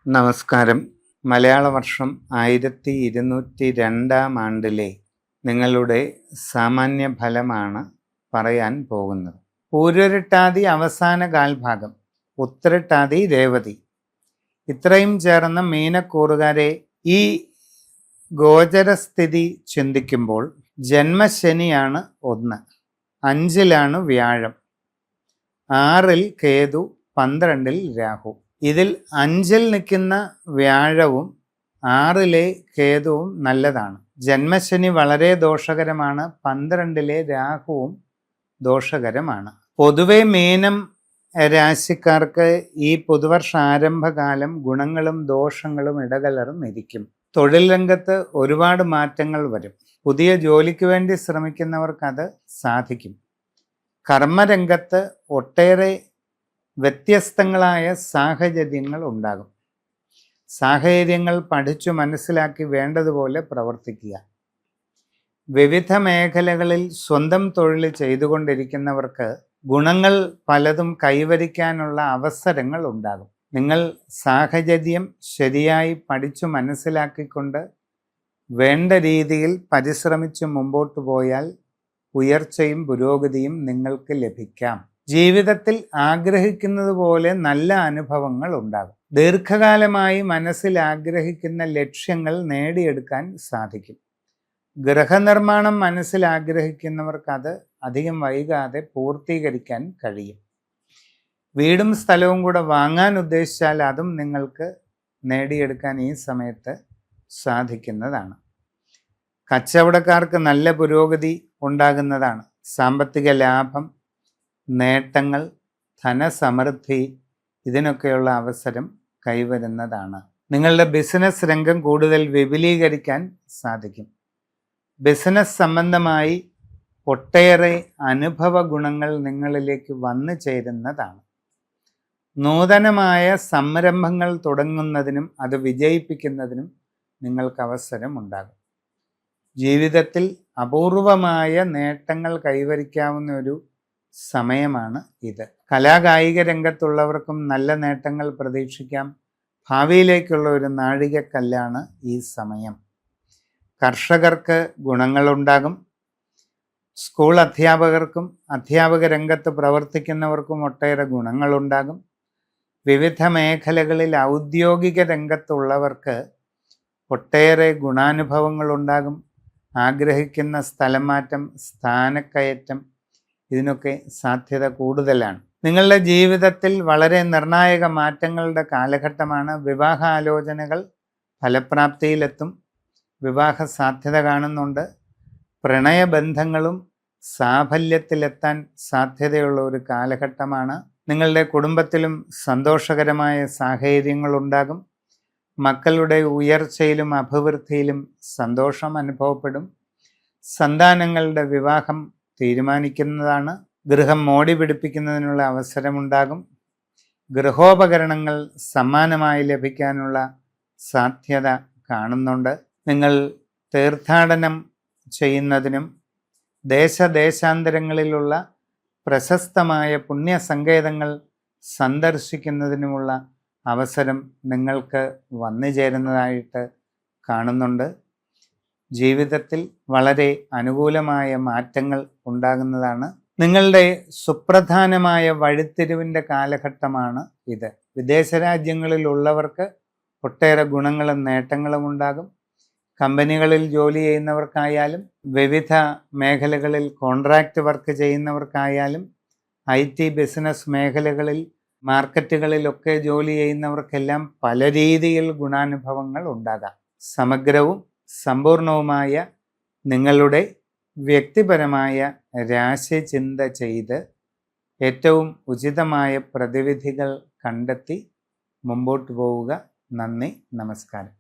നമസ്കാരം. മലയാള വർഷം 1202 നിങ്ങളുടെ സാമാന്യ ഫലമാണ് പറയാൻ പോകുന്നത്. പൂരുരുട്ടാതി അവസാന കാൽഭാഗം, ഉത്തരട്ടാതി രേവതി, ഇത്രയും ചേർന്ന മീനക്കൂറുകാരെ ഈ ഗോചരസ്ഥിതി ചിന്തിക്കുമ്പോൾ ജന്മശനിയാണ് 1, 5 വ്യാഴം, 6 കേതു, 12 രാഹു. ഇതിൽ 5 നിൽക്കുന്ന വ്യാഴവും 6 കേതുവും നല്ലതാണ്. ജന്മശനി വളരെ ദോഷകരമാണ്. 12 രാഹുവും ദോഷകരമാണ്. പൊതുവെ മീനം രാശിക്കാർക്ക് ഈ പുതുവർഷ ആരംഭകാലം ഗുണങ്ങളും ദോഷങ്ങളും ഇടകലർന്നിരിക്കും. തൊഴിൽ രംഗത്ത് ഒരുപാട് മാറ്റങ്ങൾ വരും. പുതിയ ജോലിക്ക് വേണ്ടി ശ്രമിക്കുന്നവർക്ക് അത് സാധിക്കും. കർമ്മരംഗത്ത് ഒട്ടേറെ വ്യത്യസ്തങ്ങളായ സാഹചര്യങ്ങൾ ഉണ്ടാകും. സാഹചര്യങ്ങൾ പഠിച്ചു മനസ്സിലാക്കി വേണ്ടതുപോലെ പ്രവർത്തിക്കുക. വിവിധ മേഖലകളിൽ സ്വന്തം തൊഴിൽ ചെയ്തുകൊണ്ടിരിക്കുന്നവർക്ക് ഗുണങ്ങൾ പലതും കൈവരിക്കാനുള്ള അവസരങ്ങൾ ഉണ്ടാകും. നിങ്ങൾ സാഹചര്യം ശരിയായി പഠിച്ചു മനസ്സിലാക്കിക്കൊണ്ട് വേണ്ട രീതിയിൽ പരിശ്രമിച്ച് മുമ്പോട്ട് പോയാൽ ഉയർച്ചയും പുരോഗതിയും നിങ്ങൾക്ക് ലഭിക്കാം. ജീവിതത്തിൽ ആഗ്രഹിക്കുന്നത് പോലെ നല്ല അനുഭവങ്ങൾ ഉണ്ടാകും. ദീർഘകാലമായി മനസ്സിൽ ആഗ്രഹിക്കുന്ന ലക്ഷ്യങ്ങൾ നേടിയെടുക്കാൻ സാധിക്കും. ഗൃഹനിർമ്മാണം മനസ്സിൽ ആഗ്രഹിക്കുന്നവർക്ക് അത് അധികം വൈകാതെ പൂർത്തീകരിക്കാൻ കഴിയും. വീടും സ്ഥലവും കൂടെ വാങ്ങാൻ ഉദ്ദേശിച്ചാൽ അതും നിങ്ങൾക്ക് നേടിയെടുക്കാൻ ഈ സമയത്ത് സാധിക്കുന്നതാണ്. കച്ചവടക്കാർക്ക് നല്ല പുരോഗതി ഉണ്ടാകുന്നതാണ്. സാമ്പത്തിക ലാഭം, നേട്ടങ്ങൾ, ധനസമൃദ്ധി, ഇതിനൊക്കെയുള്ള അവസരം കൈവരുന്നതാണ്. നിങ്ങളുടെ ബിസിനസ് രംഗം കൂടുതൽ വിപുലീകരിക്കാൻ സാധിക്കും. ബിസിനസ് സംബന്ധമായി ഒട്ടേറെ അനുഭവ ഗുണങ്ങൾ നിങ്ങളിലേക്ക് വന്നു ചേരുന്നതാണ്. നൂതനമായ സംരംഭങ്ങൾ തുടങ്ങുന്നതിനും അത് വിജയിപ്പിക്കുന്നതിനും നിങ്ങൾക്ക് അവസരം ഉണ്ടാകും. ജീവിതത്തിൽ അപൂർവമായ നേട്ടങ്ങൾ കൈവരിക്കാവുന്ന ഒരു സമയമാണ് ഇത്. കലാകായിക രംഗത്തുള്ളവർക്കും നല്ല നേട്ടങ്ങൾ പ്രതീക്ഷിക്കാം. ഭാവിയിലേക്കുള്ള ഒരു നാഴികക്കല്ലാണ് ഈ സമയം. കർഷകർക്ക് ഗുണങ്ങളുണ്ടാകും. സ്കൂൾ അധ്യാപകർക്കും അധ്യാപക രംഗത്ത് പ്രവർത്തിക്കുന്നവർക്കും ഒട്ടേറെ ഗുണങ്ങളുണ്ടാകും. വിവിധ മേഖലകളിൽ ഔദ്യോഗിക രംഗത്തുള്ളവർക്ക് ഒട്ടേറെ ഗുണാനുഭവങ്ങളുണ്ടാകും. ആഗ്രഹിക്കുന്ന സ്ഥലം മാറ്റം, സ്ഥാനക്കയറ്റം, ഇതിനൊക്കെ സാധ്യത കൂടുതലാണ്. നിങ്ങളുടെ ജീവിതത്തിൽ വളരെ നിർണായക മാറ്റങ്ങളുടെ കാലഘട്ടമാണ്. വിവാഹാലോചനകൾ ഫലപ്രാപ്തിയിലെത്തും. വിവാഹ സാധ്യത കാണുന്നുണ്ട്. പ്രണയബന്ധങ്ങളും സാഫല്യത്തിലെത്താൻ സാധ്യതയുള്ള ഒരു കാലഘട്ടമാണ്. നിങ്ങളുടെ കുടുംബത്തിലും സന്തോഷകരമായ സാഹചര്യങ്ങളുണ്ടാകും. മക്കളുടെ ഉയർച്ചയിലും അഭിവൃദ്ധിയിലും സന്തോഷം അനുഭവപ്പെടും. സന്താനങ്ങളുടെ വിവാഹം തീരുമാനിക്കുന്നതാണ്. ഗൃഹം മോടി പിടിപ്പിക്കുന്നതിനുള്ള അവസരമുണ്ടാകും. ഗൃഹോപകരണങ്ങൾ സമ്മാനമായി ലഭിക്കാനുള്ള സാധ്യത കാണുന്നുണ്ട്. നിങ്ങൾ തീർത്ഥാടനം ചെയ്യുന്നതിനും ദേശാന്തരങ്ങളിലുള്ള പ്രശസ്തമായ പുണ്യസങ്കേതങ്ങൾ സന്ദർശിക്കുന്നതിനുമുള്ള അവസരം നിങ്ങൾക്ക് വന്നു ചേരുന്നതായിട്ട് കാണുന്നുണ്ട്. ജീവിതത്തിൽ വളരെ അനുകൂലമായ മാറ്റങ്ങൾ ഉണ്ടാകുന്നതാണ്. നിങ്ങളുടെ സുപ്രധാനമായ വഴിത്തിരിവിൻ്റെ കാലഘട്ടമാണ് ഇത്. വിദേശ രാജ്യങ്ങളിലുള്ളവർക്ക് ഒട്ടേറെ ഗുണങ്ങളും നേട്ടങ്ങളും ഉണ്ടാകും. കമ്പനികളിൽ ജോലി ചെയ്യുന്നവർക്കായാലും വിവിധ മേഖലകളിൽ കോൺട്രാക്റ്റ് വർക്ക് ചെയ്യുന്നവർക്കായാലും IT ബിസിനസ് മേഖലകളിൽ മാർക്കറ്റുകളിലൊക്കെ ജോലി ചെയ്യുന്നവർക്കെല്ലാം പല രീതിയിൽ ഗുണാനുഭവങ്ങൾ ഉണ്ടാകാം. സമഗ്രവും സമ്പൂർണവുമായ നിങ്ങളുടെ വ്യക്തിപരമായ രാശിചിന്ത ചെയ്ത് ഏറ്റവും ഉചിതമായ പ്രതിവിധികൾ കണ്ടെത്തി മുമ്പോട്ട് പോവുക. നന്ദി, നമസ്കാരം.